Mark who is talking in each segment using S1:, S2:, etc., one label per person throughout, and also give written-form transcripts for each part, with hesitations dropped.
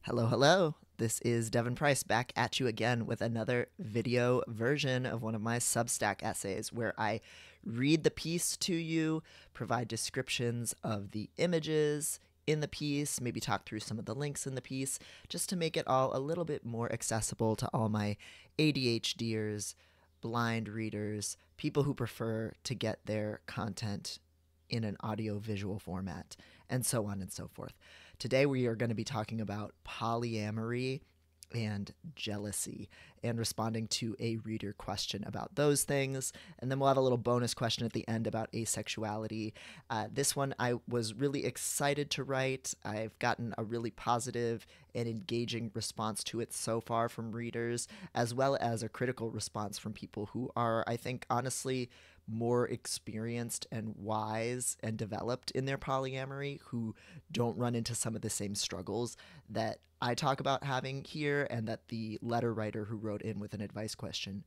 S1: Hello, hello. This is Devin Price back at you again with another video version of one of my Substack essays where I read the piece to you, provide descriptions of the images in the piece, maybe talk through some of the links in the piece, just to make it all a little bit more accessible to all my ADHDers, blind readers, people who prefer to get their content in an audio-visual format, and so on and so forth. Today we are going to be talking about polyamory and jealousy and responding to a reader question about those things. And then we'll have a little bonus question at the end about asexuality. This one I was really excited to write. I've gotten a really positive and engaging response to it so far from readers, as well as a critical response from people who are, I think, honestly, more experienced and wise and developed in their polyamory, who don't run into some of the same struggles that I talk about having here and that the letter writer who wrote in with an advice question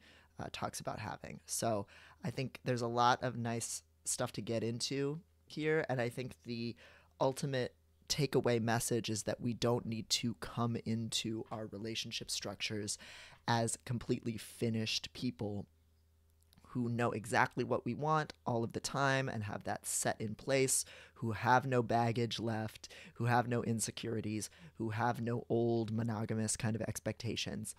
S1: talks about having. So I think there's a lot of nice stuff to get into here, and I think the ultimate takeaway message is that we don't need to come into our relationship structures as completely finished people who know exactly what we want all of the time and have that set in place, who have no baggage left, who have no insecurities, who have no old monogamous kind of expectations.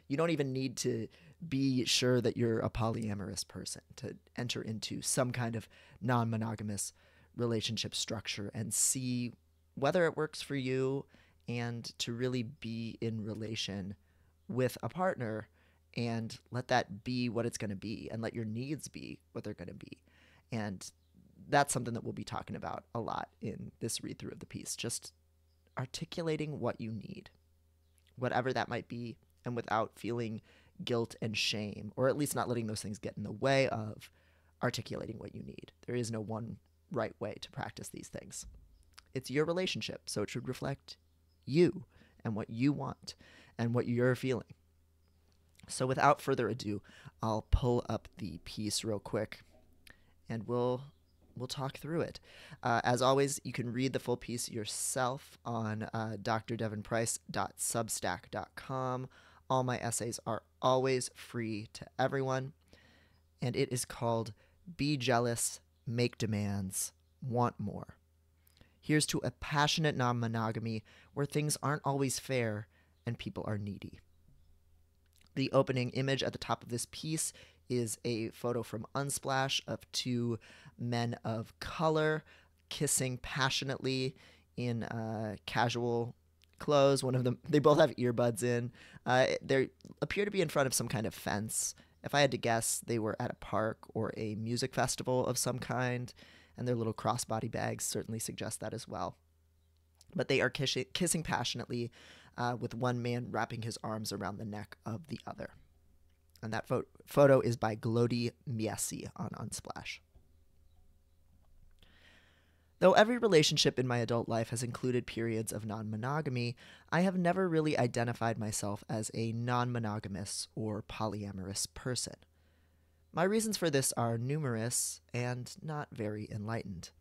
S1: You don't even need to be sure that you're a polyamorous person to enter into some kind of non-monogamous relationship structure and see whether it works for you, and to really be in relation with a partner and let that be what it's going to be, and let your needs be what they're going to be. And that's something that we'll be talking about a lot in this read through of the piece, just articulating what you need, whatever that might be, and without feeling guilt and shame, or at least not letting those things get in the way of articulating what you need. There is no one right way to practice these things. It's your relationship, so it should reflect you and what you want and what you're feeling. So without further ado, I'll pull up the piece real quick and we'll talk through it. As always, you can read the full piece yourself on drdevinprice.substack.com. All my essays are always free to everyone, and it is called Be Jealous, Make Demands, Want More. Here's to a passionate non-monogamy where things aren't always fair and people are needy. The opening image at the top of this piece is a photo from Unsplash of two men of color kissing passionately in casual clothes. One of them, they both have earbuds in. They appear to be in front of some kind of fence. If I had to guess, they were at a park or a music festival of some kind, and their little crossbody bags certainly suggest that as well. But they are kissing passionately, with one man wrapping his arms around the neck of the other. And that photo is by Glody Miesi on Unsplash. Though every relationship in my adult life has included periods of non-monogamy, I have never really identified myself as a non-monogamous or polyamorous person. My reasons for this are numerous and not very enlightened.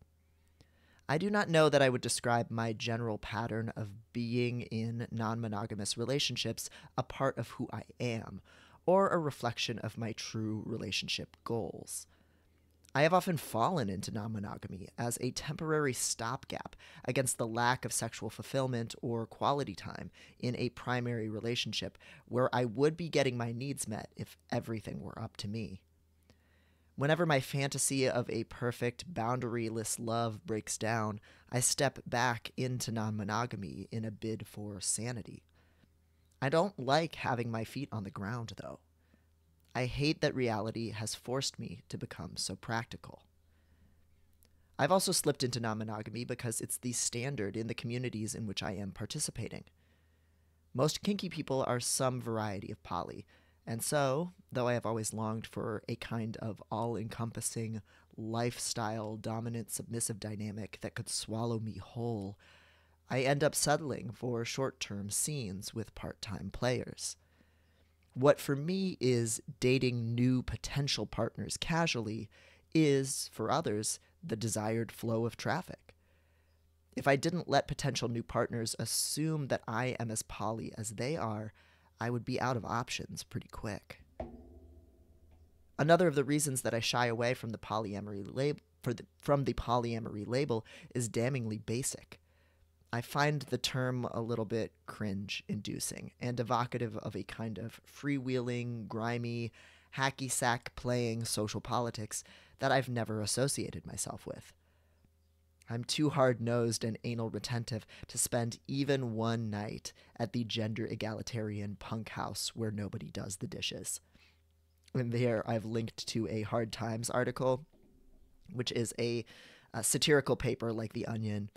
S1: I do not know that I would describe my general pattern of being in non-monogamous relationships a part of who I am, or a reflection of my true relationship goals. I have often fallen into non-monogamy as a temporary stopgap against the lack of sexual fulfillment or quality time in a primary relationship where I would be getting my needs met if everything were up to me. Whenever my fantasy of a perfect, boundaryless love breaks down, I step back into non-monogamy in a bid for sanity. I don't like having my feet on the ground, though. I hate that reality has forced me to become so practical. I've also slipped into non-monogamy because it's the standard in the communities in which I am participating. Most kinky people are some variety of poly, and so, though I have always longed for a kind of all-encompassing, lifestyle, dominant, submissive dynamic that could swallow me whole, I end up settling for short-term scenes with part-time players. What for me is dating new potential partners casually is, for others, the desired flow of traffic. If I didn't let potential new partners assume that I am as poly as they are, I would be out of options pretty quick. Another of the reasons that I shy away from the polyamory label is damningly basic. I find the term a little bit cringe-inducing and evocative of a kind of freewheeling, grimy, hacky-sack playing social politics that I've never associated myself with. I'm too hard-nosed and anal retentive to spend even one night at the gender egalitarian punk house where nobody does the dishes. And there I've linked to a Hard Times article, which is a satirical paper like The Onion.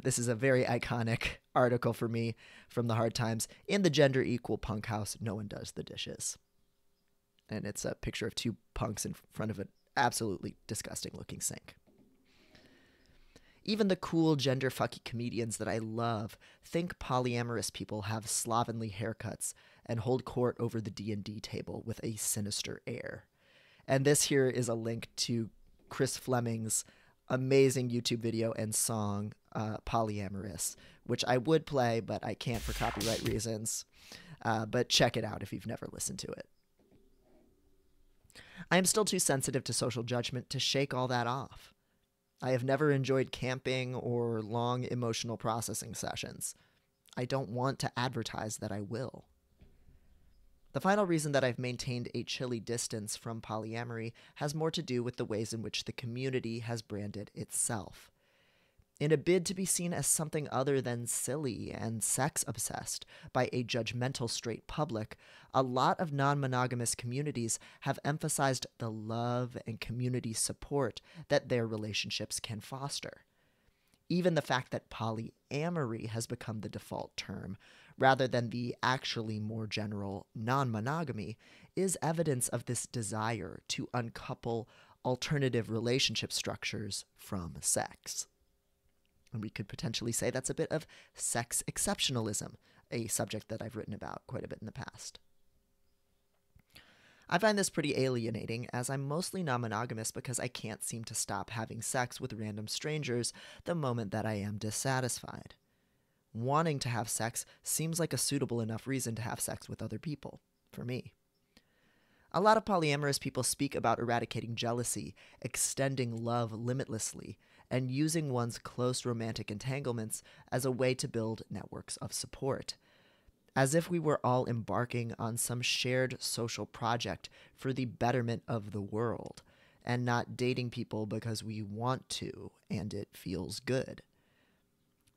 S1: This is a very iconic article for me from the Hard Times. In the gender equal punk house, no one does the dishes. And it's a picture of two punks in front of an absolutely disgusting looking sink. Even the cool gender-fucky comedians that I love think polyamorous people have slovenly haircuts and hold court over the D&D table with a sinister air. And this here is a link to Chris Fleming's amazing YouTube video and song, Polyamorous, which I would play, but I can't for copyright reasons. But check it out if you've never listened to it. I am still too sensitive to social judgment to shake all that off. I have never enjoyed camping or long emotional processing sessions. I don't want to advertise that I will. The final reason that I've maintained a chilly distance from polyamory has more to do with the ways in which the community has branded itself. In a bid to be seen as something other than silly and sex-obsessed by a judgmental straight public, a lot of non-monogamous communities have emphasized the love and community support that their relationships can foster. Even the fact that polyamory has become the default term, rather than the actually more general non-monogamy, is evidence of this desire to uncouple alternative relationship structures from sex. And we could potentially say that's a bit of sex exceptionalism, a subject that I've written about quite a bit in the past. I find this pretty alienating, as I'm mostly non-monogamous because I can't seem to stop having sex with random strangers the moment that I am dissatisfied. Wanting to have sex seems like a suitable enough reason to have sex with other people, for me. A lot of polyamorous people speak about eradicating jealousy, extending love limitlessly, and using one's close romantic entanglements as a way to build networks of support, as if we were all embarking on some shared social project for the betterment of the world, and not dating people because we want to and it feels good.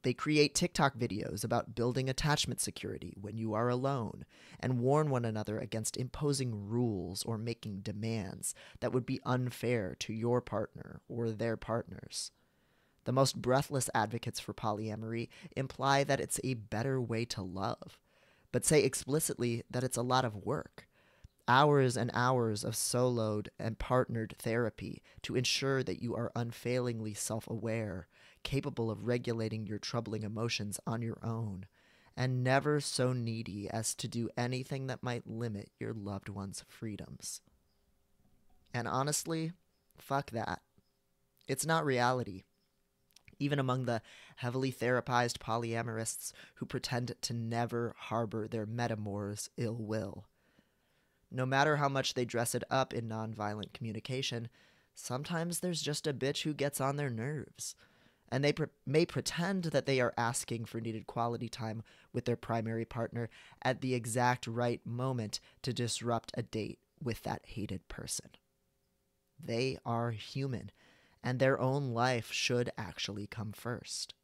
S1: They create TikTok videos about building attachment security when you are alone, and warn one another against imposing rules or making demands that would be unfair to your partner or their partners. The most breathless advocates for polyamory imply that it's a better way to love, but say explicitly that it's a lot of work. Hours and hours of soloed and partnered therapy to ensure that you are unfailingly self-aware, capable of regulating your troubling emotions on your own, and never so needy as to do anything that might limit your loved one's freedoms. And honestly, fuck that. It's not reality. Even among the heavily therapized polyamorists who pretend to never harbor their metamour's ill will. No matter how much they dress it up in nonviolent communication, sometimes there's just a bitch who gets on their nerves, and they may pretend that they are asking for needed quality time with their primary partner at the exact right moment to disrupt a date with that hated person. They are human, and their own life should actually come first.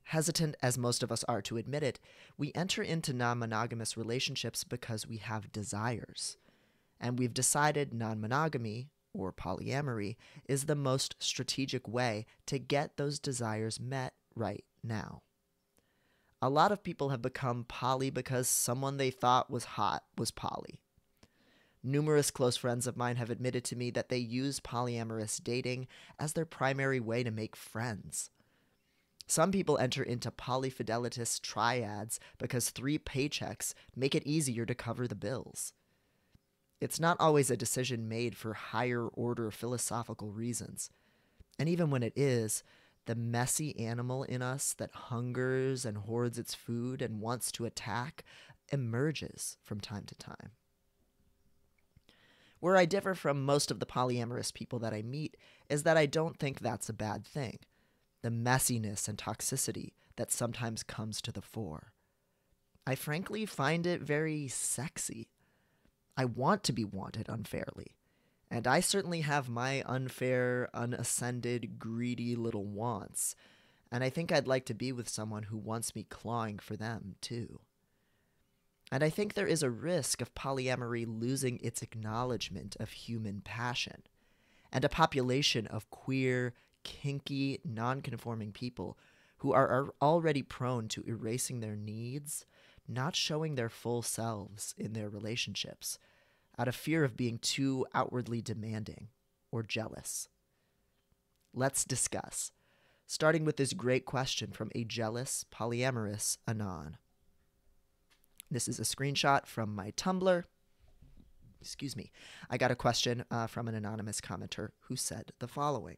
S1: Hesitant as most of us are to admit it, we enter into non-monogamous relationships because we have desires, and we've decided non-monogamy, or polyamory, is the most strategic way to get those desires met right now. A lot of people have become poly because someone they thought was hot was poly. Numerous close friends of mine have admitted to me that they use polyamorous dating as their primary way to make friends. Some people enter into polyfidelitous triads because 3 paychecks make it easier to cover the bills. It's not always a decision made for higher order philosophical reasons. And even when it is, The messy animal in us that hungers and hoards its food and wants to attack emerges from time to time. Where I differ from most of the polyamorous people that I meet is that I don't think that's a bad thing. The messiness and toxicity that sometimes comes to the fore. I frankly find it very sexy. I want to be wanted unfairly. And I certainly have my unfair, unascended, greedy little wants. And I think I'd like to be with someone who wants me clawing for them, too. And I think there is a risk of polyamory losing its acknowledgement of human passion, and a population of queer, kinky, non-conforming people who are already prone to erasing their needs, not showing their full selves in their relationships, out of fear of being too outwardly demanding or jealous. Let's discuss, starting with this great question from a jealous, polyamorous Anon. This is a screenshot from my Tumblr. Excuse me. I got a question from an anonymous commenter who said the following.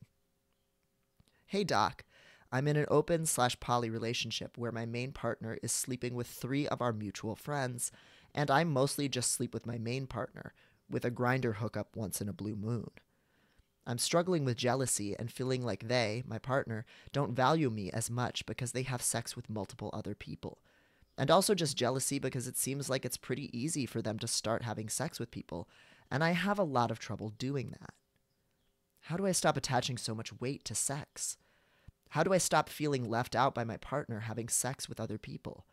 S1: Hey Doc, I'm in an open/poly relationship where my main partner is sleeping with 3 of our mutual friends, and I mostly just sleep with my main partner, with a grinder hookup once in a blue moon. I'm struggling with jealousy and feeling like they, my partner, don't value me as much because they have sex with multiple other people. And also just jealousy because it seems like it's pretty easy for them to start having sex with people, and I have a lot of trouble doing that. How do I stop attaching so much weight to sex? How do I stop feeling left out by my partner having sex with other people?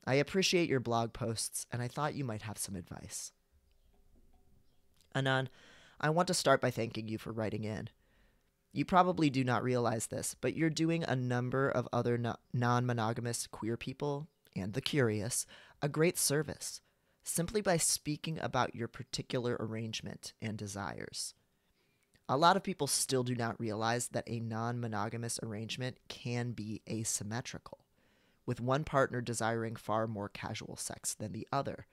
S1: I appreciate your blog posts, and I thought you might have some advice. Anon, I want to start by thanking you for writing in. You probably do not realize this, but you're doing a number of other non-monogamous queer people, and the curious, a great service, simply by speaking about your particular arrangement and desires. A lot of people still do not realize that a non-monogamous arrangement can be asymmetrical, with one partner desiring far more casual sex than the other,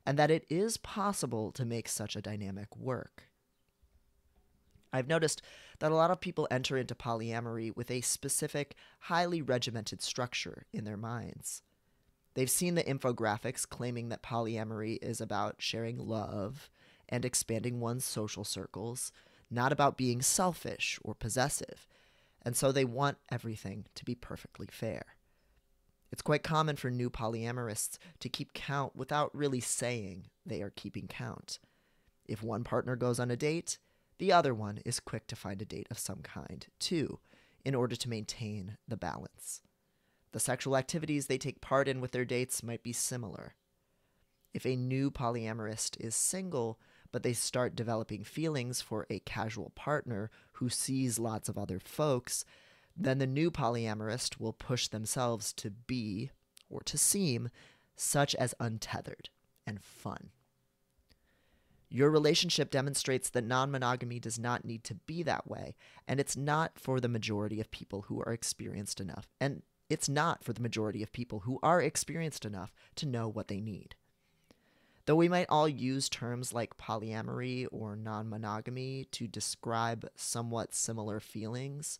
S1: and that it is possible to make such a dynamic work. I've noticed that a lot of people enter into polyamory with a specific, highly regimented structure in their minds. They've seen the infographics claiming that polyamory is about sharing love and expanding one's social circles, not about being selfish or possessive, and so they want everything to be perfectly fair. It's quite common for new polyamorists to keep count without really saying they are keeping count. If one partner goes on a date, the other one is quick to find a date of some kind, too, in order to maintain the balance. The sexual activities they take part in with their dates might be similar. If a new polyamorist is single, but they start developing feelings for a casual partner who sees lots of other folks, then the new polyamorist will push themselves to be, or to seem, such as untethered and fun. Your relationship demonstrates that non-monogamy does not need to be that way, and it's not for the majority of people who are experienced enough, to know what they need. Though we might all use terms like polyamory or non-monogamy to describe somewhat similar feelings,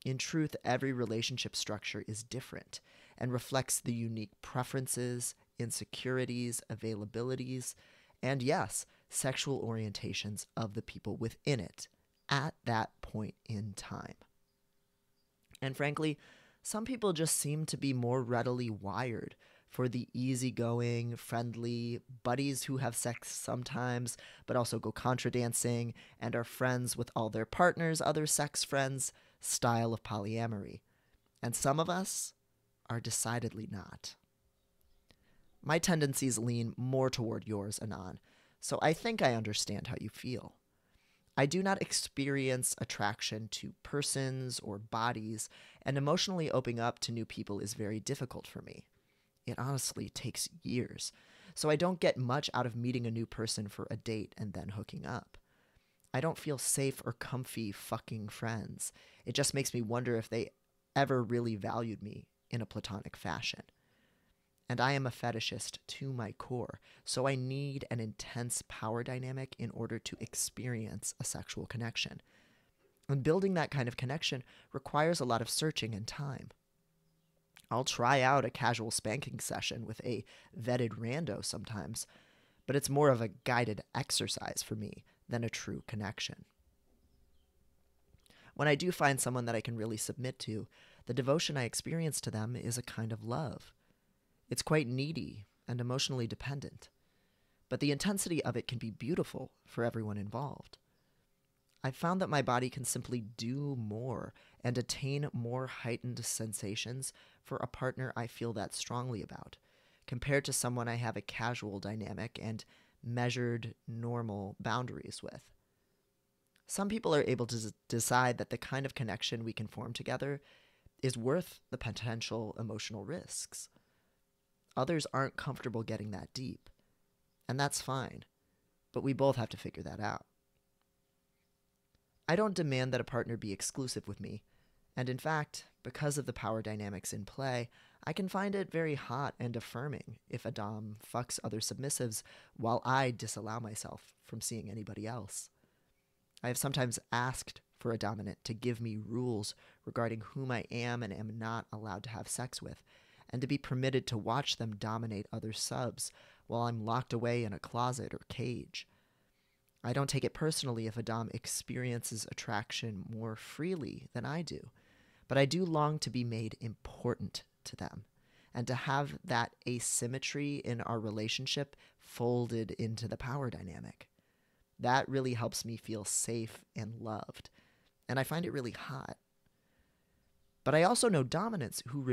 S1: in truth, every relationship structure is different and reflects the unique preferences, insecurities, availabilities, and yes, sexual orientations of the people within it at that point in time. And frankly, some people just seem to be more readily wired for the easygoing, friendly buddies who have sex sometimes, but also go contra dancing and are friends with all their partners' other sex friends style of polyamory. And some of us are decidedly not. My tendencies lean more toward yours, Anon, so I think I understand how you feel. I do not experience attraction to persons or bodies, and emotionally opening up to new people is very difficult for me. It honestly takes years, so I don't get much out of meeting a new person for a date and then hooking up. I don't feel safe or comfy fucking friends. It just makes me wonder if they ever really valued me in a platonic fashion. And I am a fetishist to my core, so I need an intense power dynamic in order to experience a sexual connection. And building that kind of connection requires a lot of searching and time. I'll try out a casual spanking session with a vetted rando sometimes, but it's more of a guided exercise for me than a true connection. When I do find someone that I can really submit to, the devotion I experience to them is a kind of love. It's quite needy and emotionally dependent, but the intensity of it can be beautiful for everyone involved. I've found that my body can simply do more and attain more heightened sensations for a partner I feel that strongly about, compared to someone I have a casual dynamic and measured, normal boundaries with. Some people are able to decide that the kind of connection we can form together is worth the potential emotional risks. Others aren't comfortable getting that deep, and that's fine, but we both have to figure that out. I don't demand that a partner be exclusive with me, and in fact, because of the power dynamics in play, I can find it very hot and affirming if a dom fucks other submissives while I disallow myself from seeing anybody else. I have sometimes asked for a dominant to give me rules regarding whom I am and am not allowed to have sex with, and to be permitted to watch them dominate other subs while I'm locked away in a closet or cage. I don't take it personally if a dom experiences attraction more freely than I do, but I do long to be made important to them, and to have that asymmetry in our relationship folded into the power dynamic. That really helps me feel safe and loved, and I find it really hot. But I also know dominants who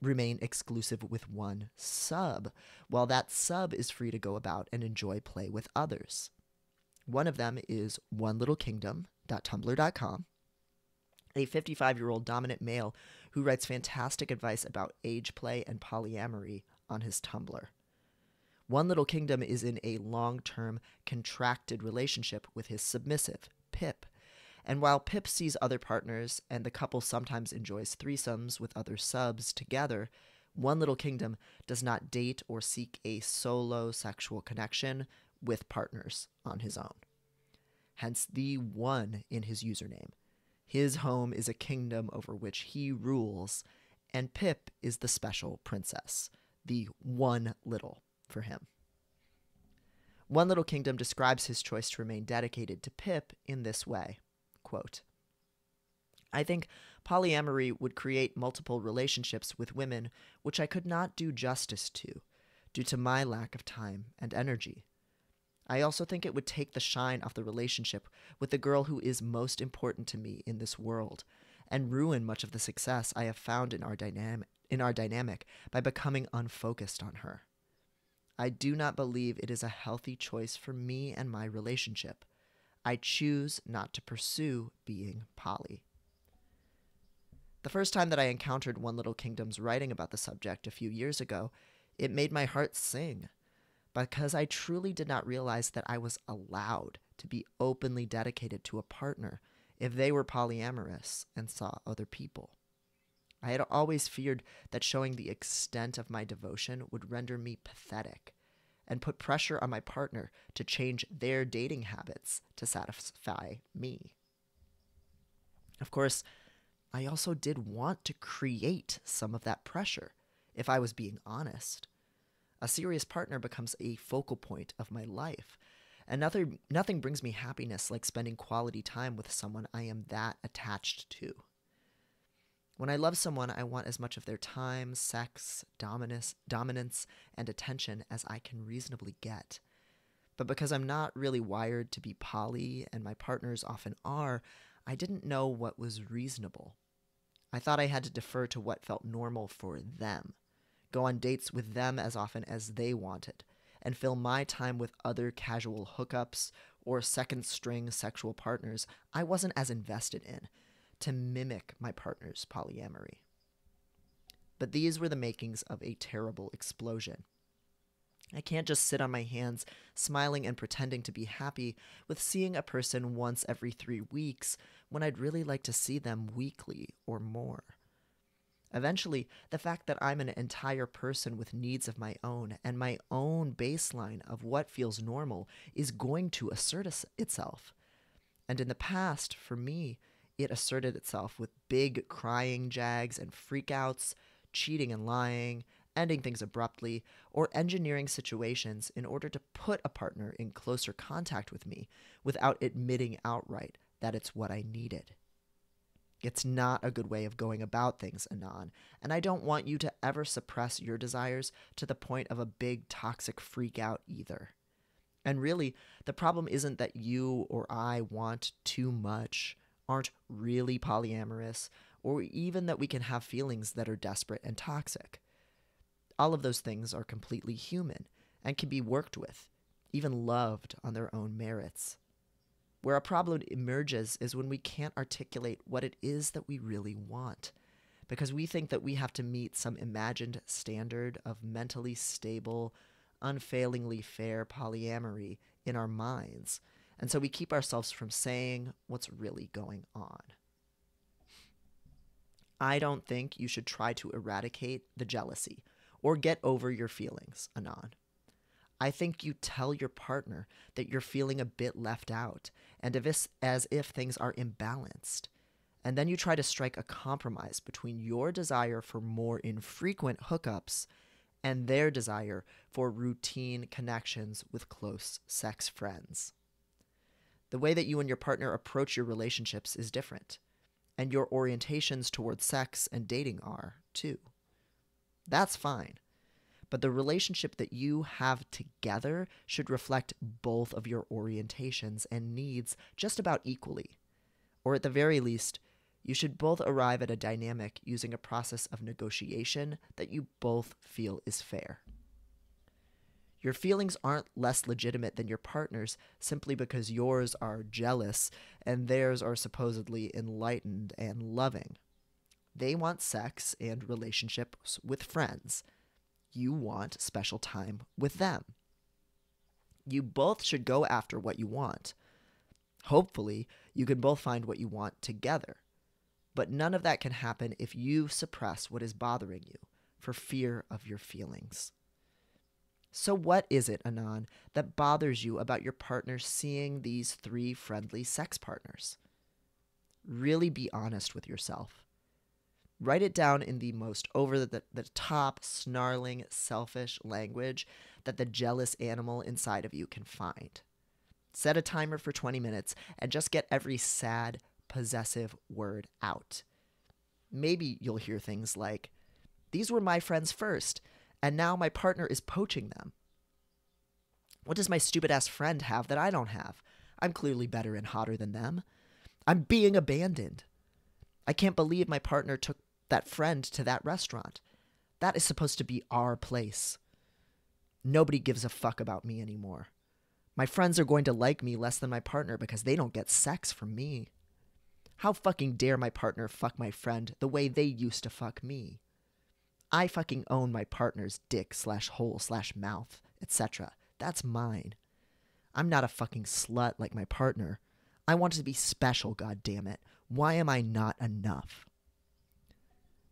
S1: remain exclusive with one sub, while that sub is free to go about and enjoy play with others. One of them is onelittlekingdom.tumblr.com, a 55-year-old dominant male who writes fantastic advice about age play and polyamory on his Tumblr. One Little Kingdom is in a long-term contracted relationship with his submissive, Pip. And while Pip sees other partners and the couple sometimes enjoys threesomes with other subs together, One Little Kingdom does not date or seek a solo sexual connection with partners on his own. Hence the one in his username. His home is a kingdom over which he rules, and Pip is the special princess, the one little for him. One Little Kingdom describes his choice to remain dedicated to Pip in this way, quote, I think polyamory would create multiple relationships with women which I could not do justice to, due to my lack of time and energy. I also think it would take the shine off the relationship with the girl who is most important to me in this world, and ruin much of the success I have found in our dynamic by becoming unfocused on her. I do not believe it is a healthy choice for me and my relationship. I choose not to pursue being poly. The first time that I encountered One Little Kingdom's writing about the subject a few years ago, it made my heart sing, because I truly did not realize that I was allowed to be openly dedicated to a partner if they were polyamorous and saw other people. I had always feared that showing the extent of my devotion would render me pathetic and put pressure on my partner to change their dating habits to satisfy me. Of course, I also did want to create some of that pressure, if I was being honest. A serious partner becomes a focal point of my life, and nothing brings me happiness like spending quality time with someone I am that attached to. When I love someone, I want as much of their time, sex, dominance, and attention as I can reasonably get. But because I'm not really wired to be poly, and my partners often are, I didn't know what was reasonable. I thought I had to defer to what felt normal for them, go on dates with them as often as they wanted, and fill my time with other casual hookups or second-string sexual partners I wasn't as invested in, to mimic my partner's polyamory. But these were the makings of a terrible explosion. I can't just sit on my hands, smiling and pretending to be happy with seeing a person once every 3 weeks when I'd really like to see them weekly or more. Eventually, the fact that I'm an entire person with needs of my own and my own baseline of what feels normal is going to assert itself. And in the past, for me, it asserted itself with big crying jags and freakouts, cheating and lying, ending things abruptly, or engineering situations in order to put a partner in closer contact with me without admitting outright that it's what I needed. It's not a good way of going about things, Anon, and I don't want you to ever suppress your desires to the point of a big toxic freakout either. And really, the problem isn't that you or I want too much, aren't really polyamorous, or even that we can have feelings that are desperate and toxic. All of those things are completely human and can be worked with, even loved on their own merits. Where a problem emerges is when we can't articulate what it is that we really want, because we think that we have to meet some imagined standard of mentally stable, unfailingly fair polyamory in our minds, and so we keep ourselves from saying what's really going on. I don't think you should try to eradicate the jealousy or get over your feelings, Anon. I think you tell your partner that you're feeling a bit left out and as if things are imbalanced. And then you try to strike a compromise between your desire for more infrequent hookups and their desire for routine connections with close sex friends. The way that you and your partner approach your relationships is different, and your orientations towards sex and dating are, too. That's fine. But the relationship that you have together should reflect both of your orientations and needs just about equally. Or at the very least, you should both arrive at a dynamic using a process of negotiation that you both feel is fair. Your feelings aren't less legitimate than your partner's simply because yours are jealous and theirs are supposedly enlightened and loving. They want sex and relationships with friends. You want special time with them. You both should go after what you want. Hopefully, you can both find what you want together. But none of that can happen if you suppress what is bothering you for fear of your feelings. So what is it, Anon, that bothers you about your partner seeing these 3 friendly sex partners? Really be honest with yourself. Write it down in the most over-the-top, snarling, selfish language that the jealous animal inside of you can find. Set a timer for 20 minutes and just get every sad, possessive word out. Maybe you'll hear things like, "These were my friends first, and now my partner is poaching them. What does my stupid-ass friend have that I don't have? I'm clearly better and hotter than them. I'm being abandoned. I can't believe my partner took that friend to that restaurant. That is supposed to be our place. Nobody gives a fuck about me anymore. My friends are going to like me less than my partner because they don't get sex from me. How fucking dare my partner fuck my friend the way they used to fuck me? I fucking own my partner's dick/hole/mouth, etc. That's mine. I'm not a fucking slut like my partner. I want to be special, goddammit. Why am I not enough?"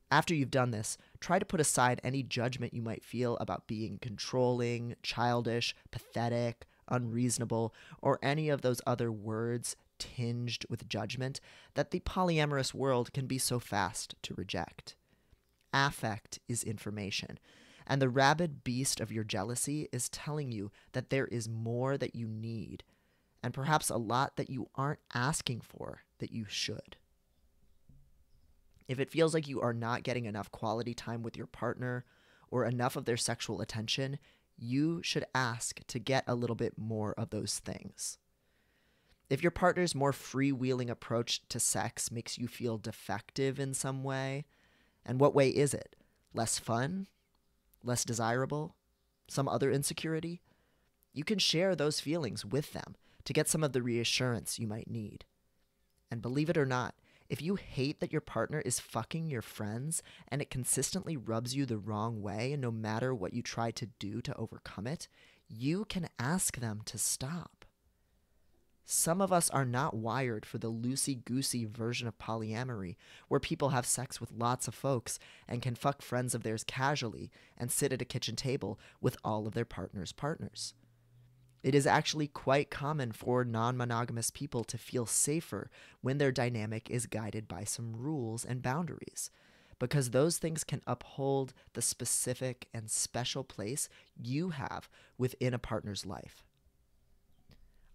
S1: After you've done this, try to put aside any judgment you might feel about being controlling, childish, pathetic, unreasonable, or any of those other words tinged with judgment that the polyamorous world can be so fast to reject. Affect is information, and the rabid beast of your jealousy is telling you that there is more that you need, and perhaps a lot that you aren't asking for that you should. If it feels like you are not getting enough quality time with your partner or enough of their sexual attention, you should ask to get a little bit more of those things. If your partner's more freewheeling approach to sex makes you feel defective in some way, and what way is it? Less fun? Less desirable? Some other insecurity? You can share those feelings with them to get some of the reassurance you might need. And believe it or not, if you hate that your partner is fucking your friends and it consistently rubs you the wrong way, no matter what you try to do to overcome it, you can ask them to stop. Some of us are not wired for the loosey-goosey version of polyamory, where people have sex with lots of folks and can fuck friends of theirs casually and sit at a kitchen table with all of their partners' partners. It is actually quite common for non-monogamous people to feel safer when their dynamic is guided by some rules and boundaries, because those things can uphold the specific and special place you have within a partner's life.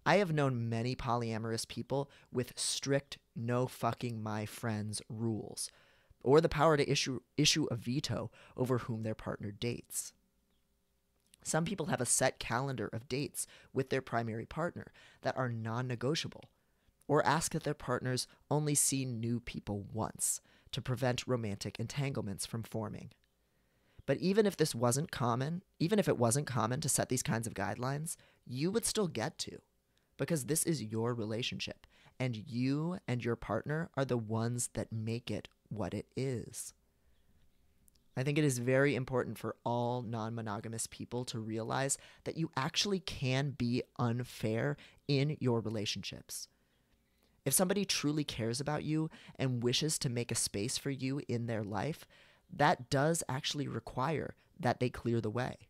S1: I have known many polyamorous people with strict no fucking my friends rules, or the power to issue a veto over whom their partner dates. Some people have a set calendar of dates with their primary partner that are non-negotiable, or ask that their partners only see new people once to prevent romantic entanglements from forming. But even if it wasn't common to set these kinds of guidelines, you would still get to, because this is your relationship, and you and your partner are the ones that make it what it is. I think it is very important for all non-monogamous people to realize that you actually can be unfair in your relationships. If somebody truly cares about you and wishes to make a space for you in their life, that does actually require that they clear the way.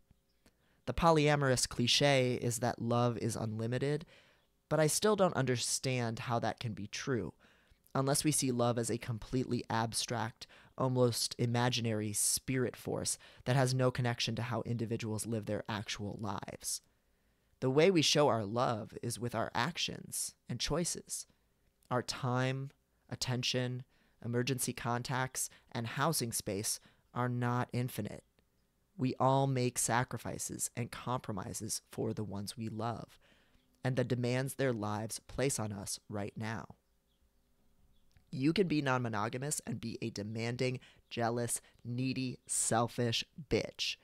S1: The polyamorous cliche is that love is unlimited, but I still don't understand how that can be true, unless we see love as a completely abstract, almost imaginary spirit force that has no connection to how individuals live their actual lives. The way we show our love is with our actions and choices. Our time, attention, emergency contacts, and housing space are not infinite. We all make sacrifices and compromises for the ones we love, and the demands their lives place on us right now. You can be non-monogamous and be a demanding, jealous, needy, selfish bitch.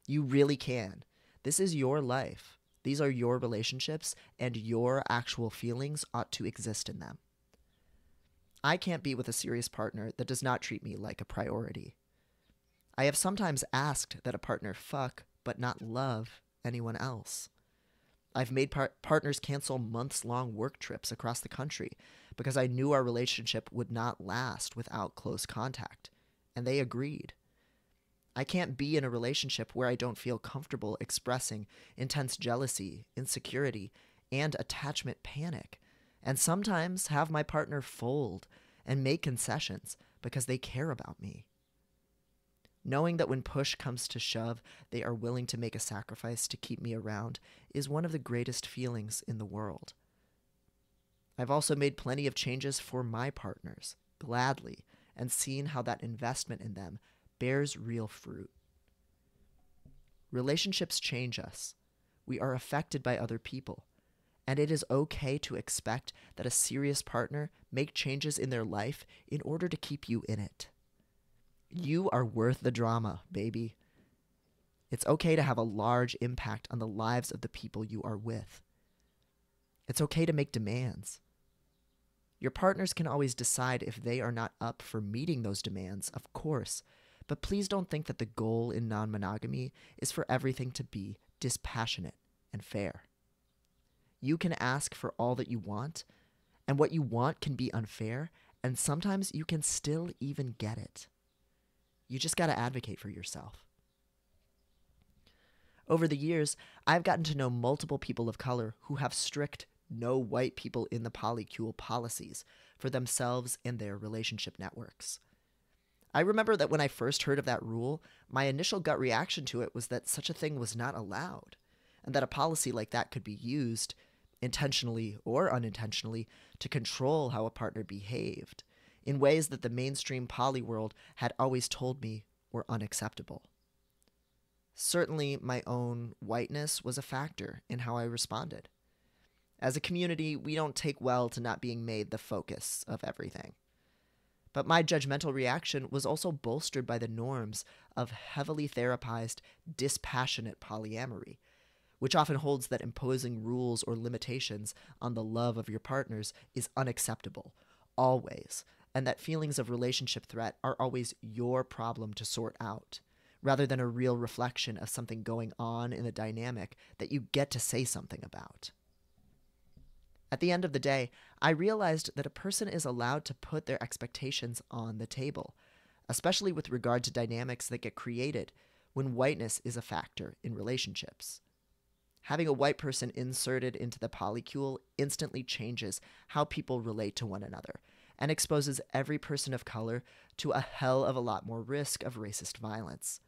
S1: You really can. This is your life. These are your relationships, and your actual feelings ought to exist in them. I can't be with a serious partner that does not treat me like a priority. I have sometimes asked that a partner fuck but not love anyone else. I've made partners cancel months-long work trips across the country because I knew our relationship would not last without close contact, and they agreed. I can't be in a relationship where I don't feel comfortable expressing intense jealousy, insecurity, and attachment panic, and sometimes have my partner fold and make concessions because they care about me. Knowing that when push comes to shove, they are willing to make a sacrifice to keep me around is one of the greatest feelings in the world. I've also made plenty of changes for my partners, gladly, and seen how that investment in them bears real fruit. Relationships change us. We are affected by other people, and it is okay to expect that a serious partner make changes in their life in order to keep you in it. You are worth the drama, baby. It's okay to have a large impact on the lives of the people you are with. It's okay to make demands. Your partners can always decide if they are not up for meeting those demands, of course, but please don't think that the goal in non-monogamy is for everything to be dispassionate and fair. You can ask for all that you want, and what you want can be unfair, and sometimes you can still even get it. You just got to advocate for yourself. Over the years, I've gotten to know multiple people of color who have strict no white people in the polycule policies for themselves and their relationship networks. I remember that when I first heard of that rule, my initial gut reaction to it was that such a thing was not allowed, and that a policy like that could be used, intentionally or unintentionally, to control how a partner behaved, in ways that the mainstream poly world had always told me were unacceptable. Certainly, my own whiteness was a factor in how I responded. As a community, we don't take well to not being made the focus of everything. But my judgmental reaction was also bolstered by the norms of heavily therapized, dispassionate polyamory, which often holds that imposing rules or limitations on the love of your partners is unacceptable, always, and that feelings of relationship threat are always your problem to sort out, rather than a real reflection of something going on in the dynamic that you get to say something about. At the end of the day, I realized that a person is allowed to put their expectations on the table, especially with regard to dynamics that get created when whiteness is a factor in relationships. Having a white person inserted into the polycule instantly changes how people relate to one another and exposes every person of color to a hell of a lot more risk of racist violence.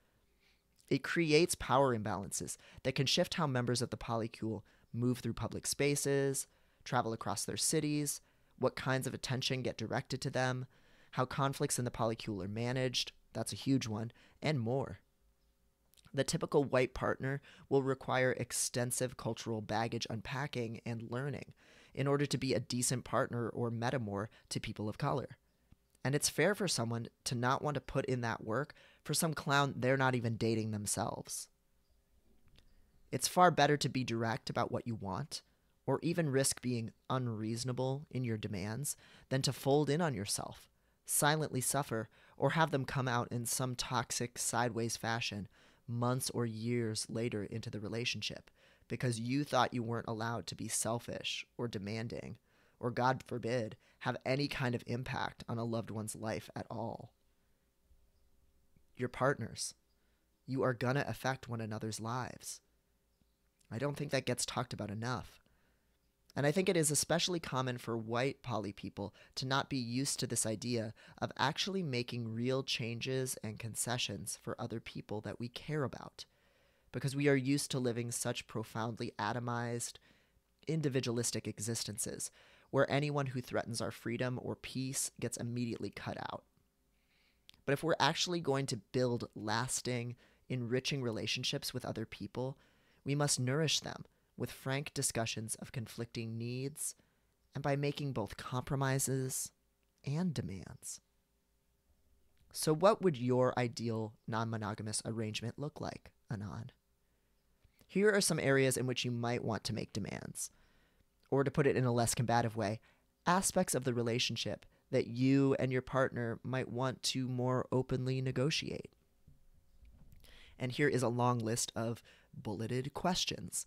S1: It creates power imbalances that can shift how members of the polycule move through public spaces, travel across their cities, what kinds of attention get directed to them, how conflicts in the polycule are managed, that's a huge one, and more. The typical white partner will require extensive cultural baggage unpacking and learning in order to be a decent partner or metamor to people of color. And it's fair for someone to not want to put in that work for some clown they're not even dating themselves. It's far better to be direct about what you want, or even risk being unreasonable in your demands, than to fold in on yourself, silently suffer, or have them come out in some toxic sideways fashion months or years later into the relationship because you thought you weren't allowed to be selfish or demanding, or God forbid, have any kind of impact on a loved one's life at all. Your partners. You are gonna affect one another's lives. I don't think that gets talked about enough. And I think it is especially common for white poly people to not be used to this idea of actually making real changes and concessions for other people that we care about, because we are used to living such profoundly atomized, individualistic existences where anyone who threatens our freedom or peace gets immediately cut out. But if we're actually going to build lasting, enriching relationships with other people, we must nourish them with frank discussions of conflicting needs, and by making both compromises and demands. So what would your ideal non-monogamous arrangement look like, Anon? Here are some areas in which you might want to make demands. Or to put it in a less combative way, aspects of the relationship that you and your partner might want to more openly negotiate. And here is a long list of bulleted questions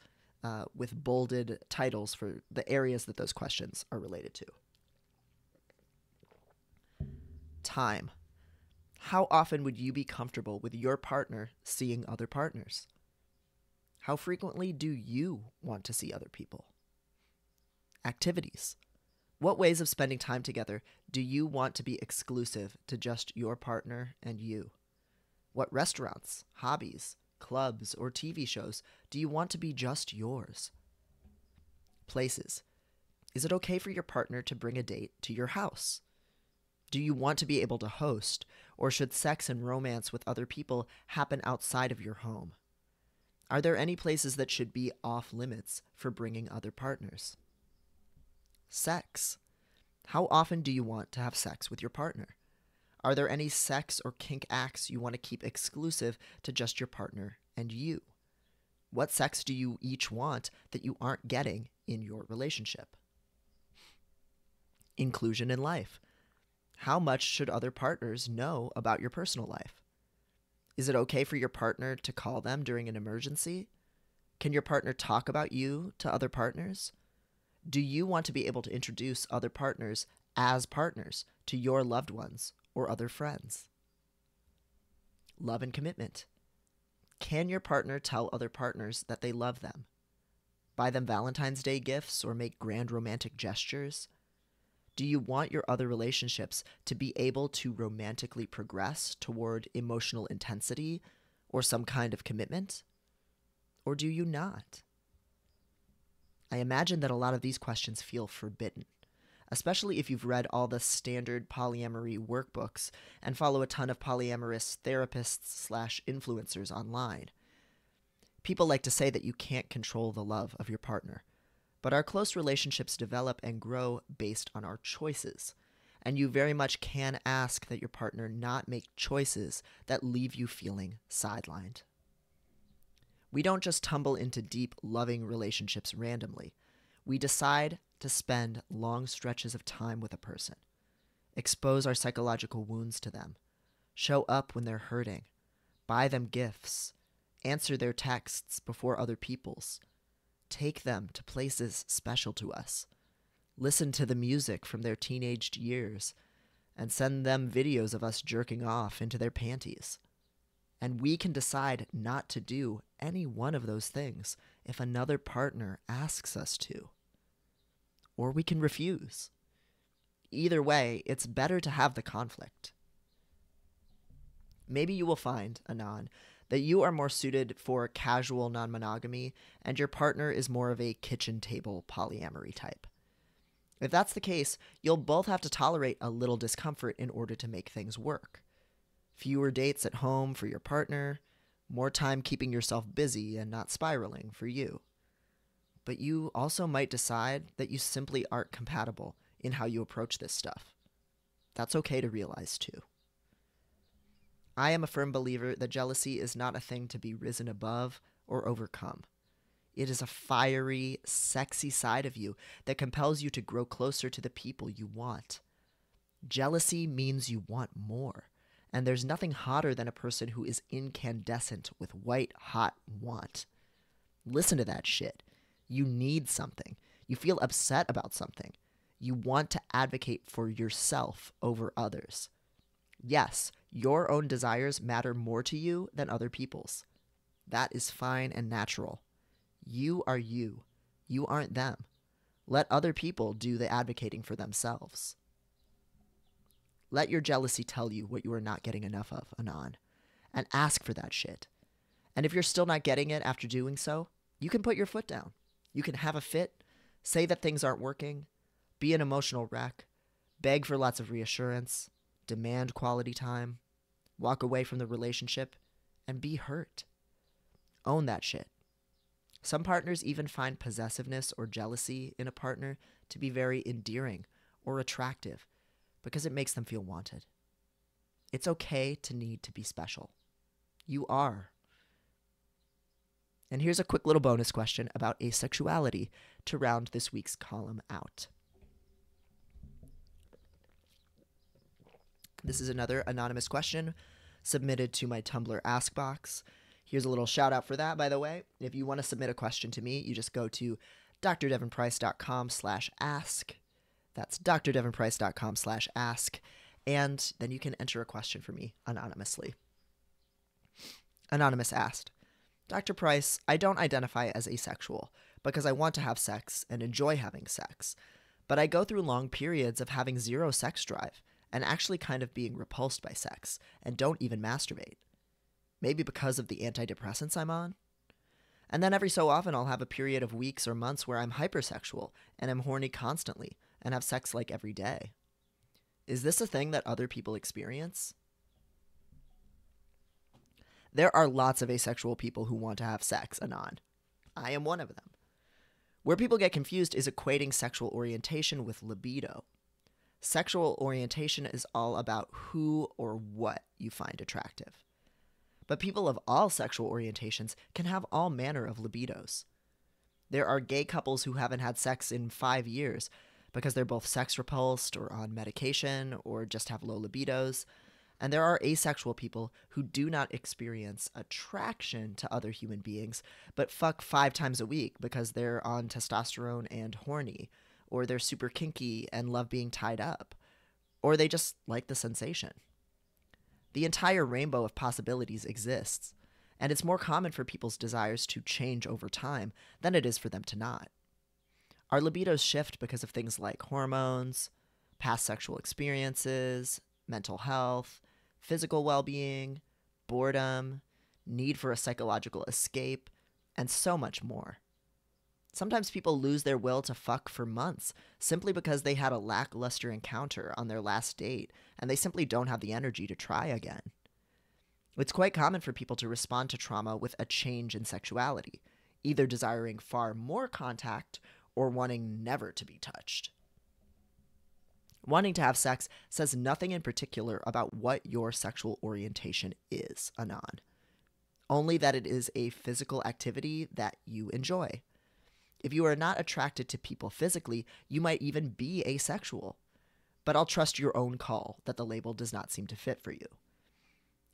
S1: with bolded titles for the areas that those questions are related to. Time. How often would you be comfortable with your partner seeing other partners? How frequently do you want to see other people? Activities. What ways of spending time together do you want to be exclusive to just your partner and you? What restaurants, hobbies, clubs, or TV shows do you want to be just yours? Places. Is it okay for your partner to bring a date to your house? Do you want to be able to host, or should sex and romance with other people happen outside of your home? Are there any places that should be off limits for bringing other partners? Sex. How often do you want to have sex with your partner? Are there any sex or kink acts you want to keep exclusive to just your partner and you? What sex do you each want that you aren't getting in your relationship? Inclusion in life. How much should other partners know about your personal life? Is it okay for your partner to call them during an emergency? Can your partner talk about you to other partners? Do you want to be able to introduce other partners as partners to your loved ones or other friends? Love and commitment. Can your partner tell other partners that they love them? Buy them Valentine's Day gifts or make grand romantic gestures? Do you want your other relationships to be able to romantically progress toward emotional intensity or some kind of commitment? Or do you not? I imagine that a lot of these questions feel forbidden, especially if you've read all the standard polyamory workbooks and follow a ton of polyamorous therapists/influencers online. People like to say that you can't control the love of your partner, but our close relationships develop and grow based on our choices, and you very much can ask that your partner not make choices that leave you feeling sidelined. We don't just tumble into deep, loving relationships randomly. We decide to spend long stretches of time with a person, expose our psychological wounds to them, show up when they're hurting, buy them gifts, answer their texts before other people's, take them to places special to us, listen to the music from their teenaged years, and send them videos of us jerking off into their panties. And we can decide not to do any one of those things if another partner asks us to. Or we can refuse. Either way, it's better to have the conflict. Maybe you will find, Anon, that you are more suited for casual non-monogamy and your partner is more of a kitchen table polyamory type. If that's the case, you'll both have to tolerate a little discomfort in order to make things work. Fewer dates at home for your partner, more time keeping yourself busy and not spiraling for you. But you also might decide that you simply aren't compatible in how you approach this stuff. That's okay to realize too. I am a firm believer that jealousy is not a thing to be risen above or overcome. It is a fiery, sexy side of you that compels you to grow closer to the people you want. Jealousy means you want more, and there's nothing hotter than a person who is incandescent with white-hot want. Listen to that shit. You need something. You feel upset about something. You want to advocate for yourself over others. Yes, your own desires matter more to you than other people's. That is fine and natural. You are you. You aren't them. Let other people do the advocating for themselves. Let your jealousy tell you what you are not getting enough of, Anon, and ask for that shit. And if you're still not getting it after doing so, you can put your foot down. You can have a fit, say that things aren't working, be an emotional wreck, beg for lots of reassurance, demand quality time, walk away from the relationship, and be hurt. Own that shit. Some partners even find possessiveness or jealousy in a partner to be very endearing or attractive because it makes them feel wanted. It's okay to need to be special. You are. And here's a quick little bonus question about asexuality to round this week's column out. This is another anonymous question submitted to my Tumblr Ask box. Here's a little shout out for that, by the way. If you want to submit a question to me, you just go to drdevonprice.com/ask. That's drdevonprice.com/ask. And then you can enter a question for me anonymously. Anonymous asked, Dr. Price, I don't identify as asexual because I want to have sex and enjoy having sex, but I go through long periods of having zero sex drive and actually kind of being repulsed by sex and don't even masturbate. Maybe because of the antidepressants I'm on? And then every so often I'll have a period of weeks or months where I'm hypersexual and am horny constantly and have sex like every day. Is this a thing that other people experience? There are lots of asexual people who want to have sex, Anon. I am one of them. Where people get confused is equating sexual orientation with libido. Sexual orientation is all about who or what you find attractive. But people of all sexual orientations can have all manner of libidos. There are gay couples who haven't had sex in 5 years because they're both sex repulsed or on medication or just have low libidos. And there are asexual people who do not experience attraction to other human beings, but fuck 5 times a week because they're on testosterone and horny, or they're super kinky and love being tied up, or they just like the sensation. The entire rainbow of possibilities exists, and it's more common for people's desires to change over time than it is for them to not. Our libidos shift because of things like hormones, past sexual experiences, mental health, physical well-being, boredom, need for a psychological escape, and so much more. Sometimes people lose their will to fuck for months simply because they had a lackluster encounter on their last date and they simply don't have the energy to try again. It's quite common for people to respond to trauma with a change in sexuality, either desiring far more contact or wanting never to be touched. Wanting to have sex says nothing in particular about what your sexual orientation is, Anon. Only that it is a physical activity that you enjoy. If you are not attracted to people physically, you might even be asexual. But I'll trust your own call that the label does not seem to fit for you.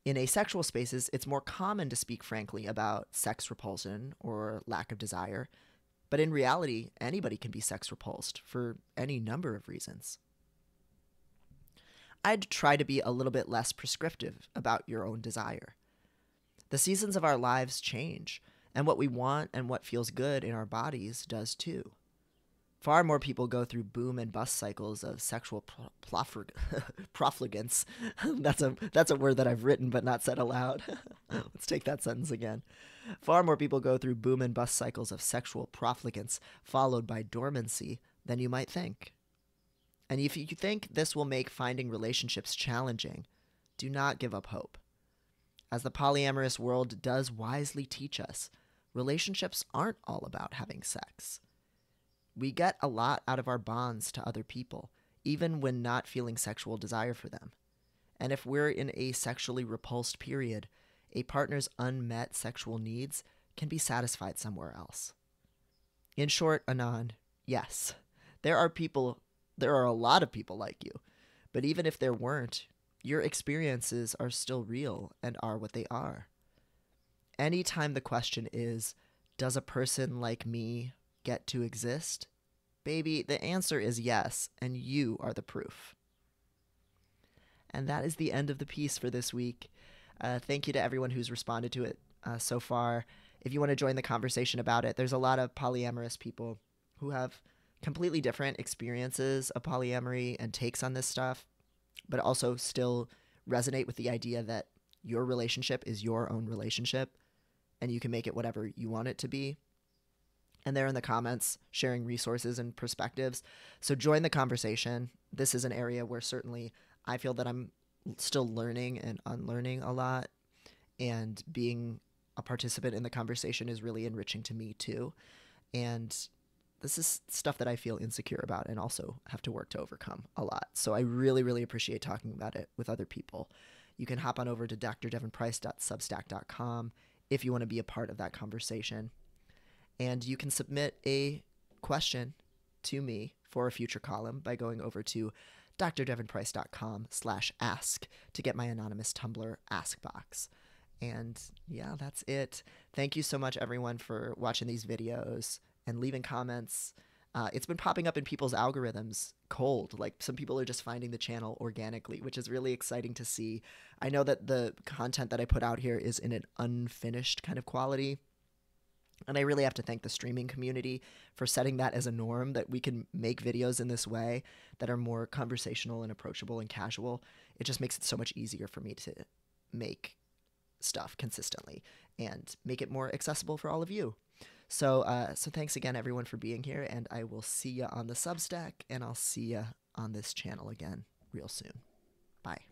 S1: In asexual spaces, it's more common to speak frankly about sex repulsion or lack of desire. But in reality, anybody can be sex repulsed for any number of reasons. I'd try to be a little bit less prescriptive about your own desire. The seasons of our lives change, and what we want and what feels good in our bodies does too. Far more people go through boom and bust cycles of sexual profligance. That's a word that I've written but not said aloud. Let's take that sentence again. Far more people go through boom and bust cycles of sexual profligance followed by dormancy than you might think. And if you think this will make finding relationships challenging, do not give up hope. As the polyamorous world does wisely teach us, relationships aren't all about having sex. We get a lot out of our bonds to other people, even when not feeling sexual desire for them. And if we're in a sexually repulsed period, a partner's unmet sexual needs can be satisfied somewhere else. In short, Anon, yes, there are a lot of people like you, but even if there weren't, your experiences are still real and are what they are. Anytime the question is, does a person like me get to exist? Baby, the answer is yes, and you are the proof. And that is the end of the piece for this week. Thank you to everyone who's responded to it so far. If you want to join the conversation about it, there's a lot of polyamorous people who have completely different experiences of polyamory and takes on this stuff, but also still resonate with the idea that your relationship is your own relationship and you can make it whatever you want it to be. And they're in the comments sharing resources and perspectives. So join the conversation. This is an area where certainly I feel that I'm still learning and unlearning a lot, and being a participant in the conversation is really enriching to me too. And this is stuff that I feel insecure about and also have to work to overcome a lot. So I really, really appreciate talking about it with other people. You can hop on over to drdevonprice.substack.com if you want to be a part of that conversation. And you can submit a question to me for a future column by going over to drdevonprice.com/ask to get my anonymous Tumblr ask box. And yeah, that's it. Thank you so much, everyone, for watching these videos and leaving comments. It's been popping up in people's algorithms cold. Like, some people are just finding the channel organically, which is really exciting to see. I know that the content that I put out here is in an unfinished kind of quality. And I really have to thank the streaming community for setting that as a norm, that we can make videos in this way that are more conversational and approachable and casual. It just makes it so much easier for me to make stuff consistently and make it more accessible for all of you. So thanks again, everyone, for being here, and I will see you on the Substack, and I'll see you on this channel again real soon. Bye.